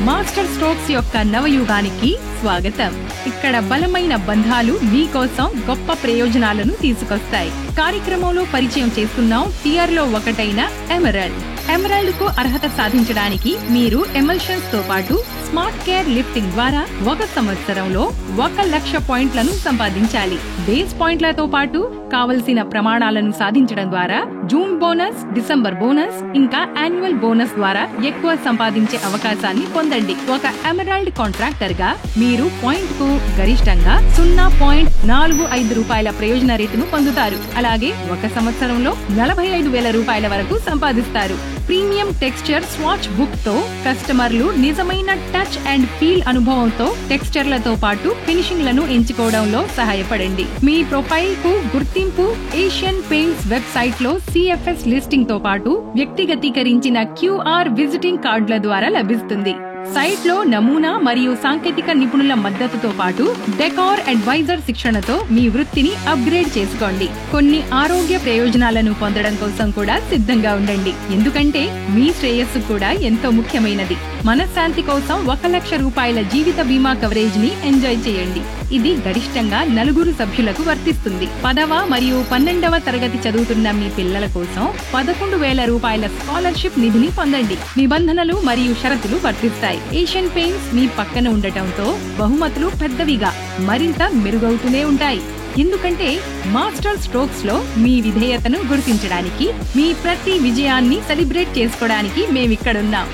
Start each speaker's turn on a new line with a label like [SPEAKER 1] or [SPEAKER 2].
[SPEAKER 1] Master strokes యొక్క నవయుగానికి స్వాగతం. ఇక్కడ బలమైన బంధాలు మీకోసం గొప్ప ప్రయోజనాలను తీసుకొస్తాయి. కార్యక్రమంలో పరిచయం చేస్తున్నాం టియర్ లో ఒకటైన ఎమరాల్డ్. ఎమరాల్డ్ కు అర్హత సాధించడానికి మీరు ఎమల్షన్స్ తో పాటు స్మార్ట్ కేర్ లిఫ్టింగ్ ద్వారా 1 సంవత్సరంలో 1,00,000 పాయింట్లను సంపాదించాలి. బేస్ పాయింట్లతో పాటు కావలసిన ప్రమాణాలను సాధించడం ద్వారా జూన్ బోనస్, డిసెంబర్ బోనస్ ఇంకా యాన్యువల్ బోనస్ ద్వారా ఎక్కువ సంపాదించే అవకాశాన్ని పొందండి. ఒక ఎమరాల్డ్ కాంట్రాక్టర్ గా మీరు పాయింట్ కు గరిష్టంగా 0.45 రూపాయల ప్రయోజన రేటును పొందుతారు. అలాగే 1 సంవత్సరంలో 45,000 రూపాయల వరకు సంపాదిస్తారు. ప్రీమియం టెక్స్చర్ స్వాచ్ బుక్ తో కస్టమర్లు నిజమైన టచ్ అండ్ ఫీల్ అనుభవంతో టెక్స్చర్లతో పాటు ఫినిషింగ్ లను ఎంచుకోవడంలో సహాయపడండి. మీ ప్రొఫైల్ కు గుర్తింపు ఏషియన్ పెయింట్స్ వెబ్సైట్ లో CFS లిస్టింగ్ తో పాటు వ్యక్తిగతీకరించిన QR విజిటింగ్ కార్డుల ద్వారా లభిస్తుంది. సైట్ లో నమూనా మరియు సాంకేతిక నిపుణుల మద్దతుతో పాటు డెకార్ అడ్వైజర్ శిక్షణతో మీ వృత్తిని అప్గ్రేడ్ చేసుకోండి. కొన్ని ఆరోగ్య ప్రయోజనాలను పొందడం కోసం కూడా సిద్ధంగా ఉండండి. ఎందుకంటే మీ శ్రేయస్సు కూడా ఎంతో ముఖ్యమైనది. మనశ్శాంతి కోసం 1,00,000 రూపాయల జీవిత బీమా కవరేజ్ ని ఎంజాయ్ చేయండి. ఇది గరిష్టంగా 4 సభ్యులకు వర్తిస్తుంది. 10వ మరియు 12వ తరగతి చదువుతున్న మీ పిల్లల కోసం 11,000 రూపాయల స్కాలర్షిప్ నిధిని పొందండి. నిబంధనలు మరియు షరతులు వర్తిస్తాయి. ఏషియన్ పెయింట్స్ మీ పక్కన ఉండటంతో బహుమతులు పెద్దవిగా మరింత మెరుగవుతూనే ఉంటాయి. ఎందుకంటే మాస్టర్ స్ట్రోక్స్ లో మీ విధేయతను గుర్తించడానికి, మీ ప్రతి విజయాన్ని సెలబ్రేట్ చేసుకోవడానికి మేమిక్కడున్నాం.